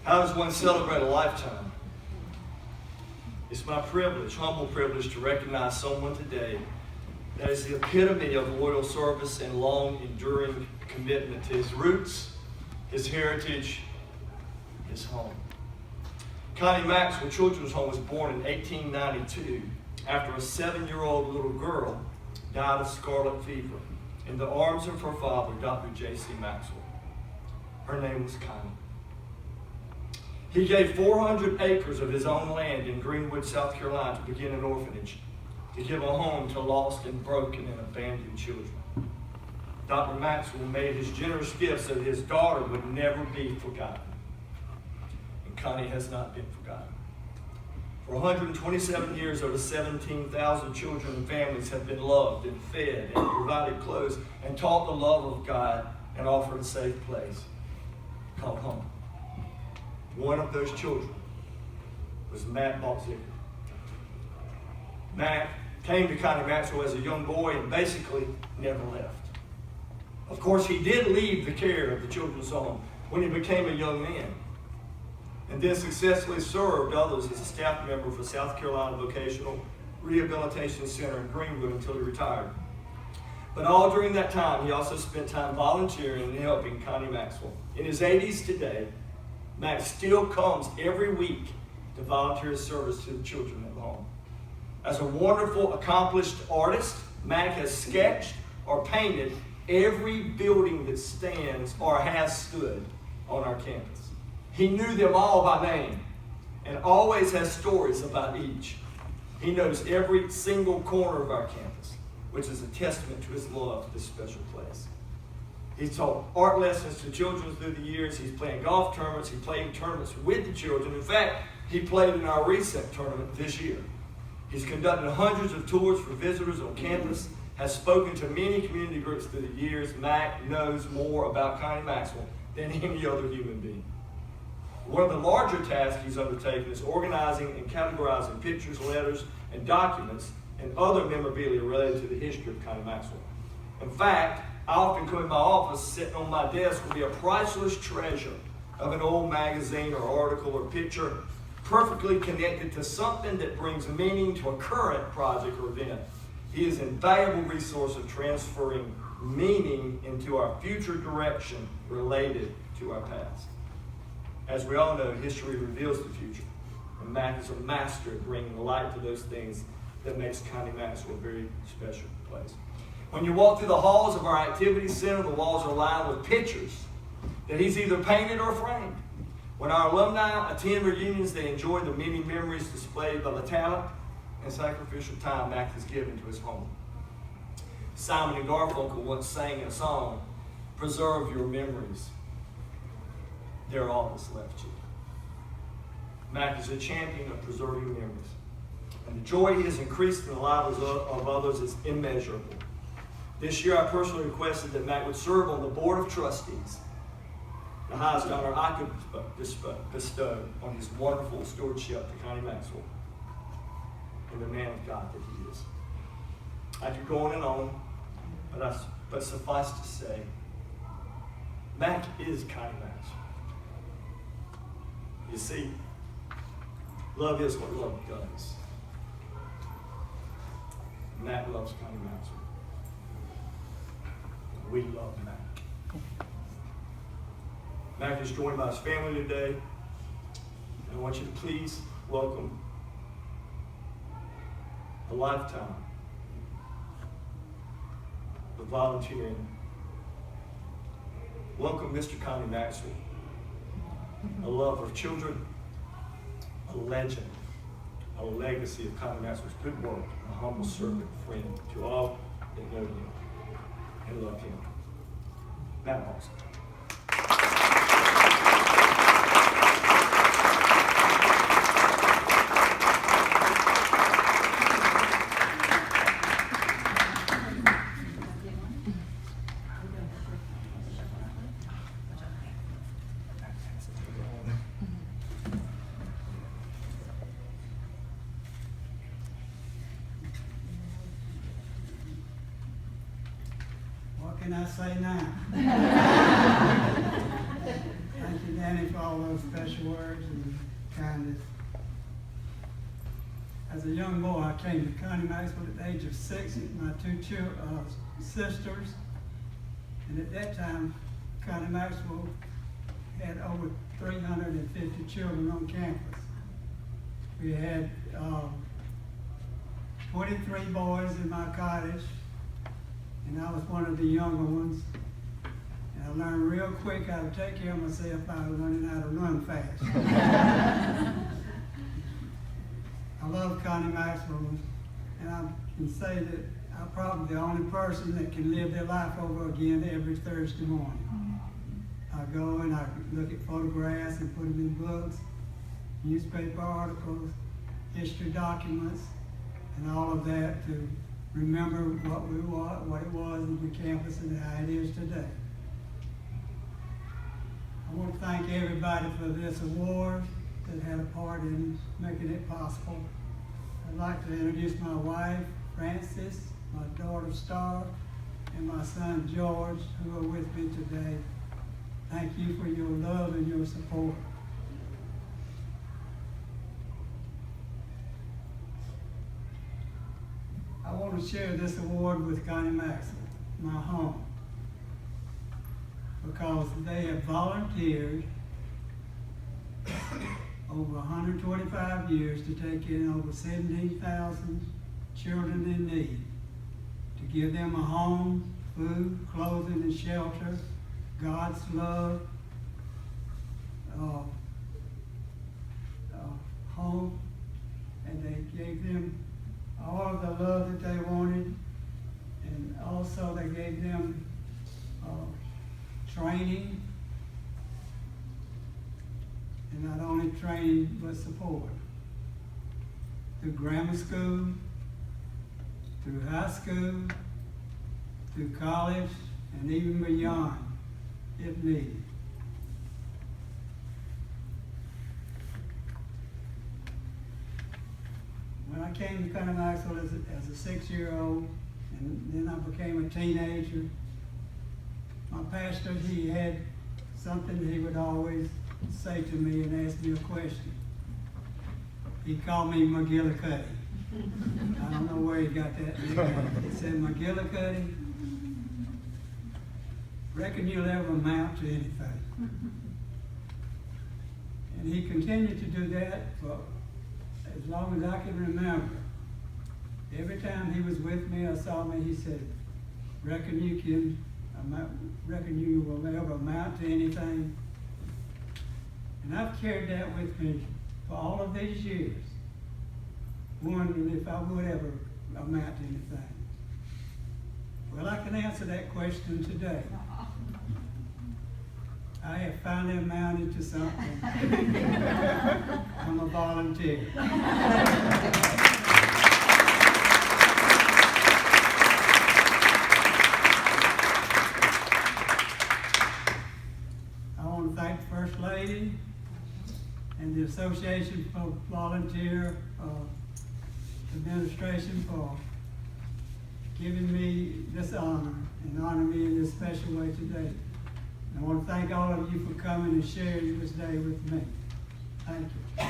How does one celebrate a lifetime? It's my privilege, humble privilege, to recognize someone today that is the epitome of loyal service and long enduring commitment to his roots, his heritage, his home. Connie Maxwell Children's Home was born in 1892 after a 7-year-old little girl died of scarlet fever in the arms of her father, Dr. J.C. Maxwell. Her name was Connie. He gave 400 acres of his own land in Greenwood, South Carolina to begin an orphanage, to give a home to lost and broken and abandoned children. Dr. Maxwell made his generous gift so that his daughter would never be forgotten. And Connie has not been forgotten. For 127 years, over 17,000 children and families have been loved and fed and provided clothes and taught the love of God and offered a safe place called home. One of those children was Mack Baltzegar. Mack came to Connie Maxwell as a young boy and basically never left. Of course, he did leave the care of the children's home when he became a young man, and then successfully served others as a staff member for South Carolina Vocational Rehabilitation Center in Greenwood until he retired. But all during that time, he also spent time volunteering and helping Connie Maxwell. In his 80s today, Mack still comes every week to volunteer his service to the children at home. As a wonderful, accomplished artist, Mack has sketched or painted every building that stands or has stood on our campus. He knew them all by name and always has stories about each. He knows every single corner of our campus, which is a testament to his love for this special place. He's taught art lessons to children through the years. He's playing golf tournaments. He played tournaments with the children. In fact, he played in our recent tournament this year. He's conducted hundreds of tours for visitors on campus, has spoken to many community groups through the years. Mack knows more about Connie Maxwell than any other human being. One of the larger tasks he's undertaken is organizing and categorizing pictures, letters, and documents and other memorabilia related to the history of Connie Maxwell. In fact, I often come in my office, sitting on my desk will be a priceless treasure of an old magazine or article or picture perfectly connected to something that brings meaning to a current project or event. He is an invaluable resource of transferring meaning into our future direction related to our past. As we all know, history reveals the future, and Mack is a master at bringing light to those things that makes Connie Maxwell a very special place. When you walk through the halls of our activity center, the walls are lined with pictures that he's either painted or framed. When our alumni attend reunions, they enjoy the many memories displayed by the talent and sacrificial time Mack has given to his home. Simon and Garfunkel once sang in a song, "Preserve your memories. They're all that's left you." Mack is a champion of preserving memories, and the joy he has increased in the lives of others is immeasurable. This year, I personally requested that Mack would serve on the Board of Trustees, the highest honor I could bestow on his wonderful stewardship to Connie Maxwell and the man of God that he is. I could go on and on, but suffice to say, Mack is Connie Maxwell. You see, love is what love does. Mack loves Connie Maxwell. We love Mack. Mack is joined by his family today, and I want you to please welcome a lifetime of volunteering. Welcome Mr. Connie Maxwell, a lover of children, a legend, a legacy of Connie Maxwell's good work, a humble servant, friend to all that know him and love him. Mack Baltzegar. What can I say now? Thank you, Danny for all those special words and kindness. As a young boy, I came to Connie Maxwell at the age of 6 with my two sisters. And at that time, Connie Maxwell had over 350 children on campus. We had 23 boys in my cottage, and I was one of the younger ones. And I learned real quick how to take care of myself by learning how to run fast. I love Connie Maxwell, and I can say that I'm probably the only person that can live their life over again every Thursday morning. I go and I look at photographs and put them in books, newspaper articles, history documents, and all of that to remember what it was on the campus and how it is today. I want to thank everybody for this award that had a part in making it possible. I'd like to introduce my wife, Frances, my daughter, Star, and my son, George, who are with me today. Thank you for your love and your support. I want to share this award with Connie Maxwell, my home, because they have volunteered over 125 years to take in over 17,000 children in need, to give them a home, food, clothing, and shelter, God's love, home, and they gave them all of the love that they wanted, and also they gave them training, and not only training, but support. Through grammar school, through high school, through college, and even beyond, if needed. When I came to Connie Maxwell as a 6-year-old, and then I became a teenager, my pastor, he had something he would always say to me and ask me a question. He called me McGillicuddy. I don't know where he got that nickname. He said, McGillicuddy, reckon you'll ever amount to anything. And he continued to do that for as long as I can remember. Every time he was with me or saw me, he said, reckon you will ever amount to anything. And I've carried that with me for all of these years, wondering if I would ever amount to anything. Well, I can answer that question today. I have finally amounted to something. I'm a volunteer. I want to thank the First Lady and the Association for Volunteer Administration for giving me this honor and honoring me in this special way today. I want to thank all of you for coming and sharing this day with me. Thank you.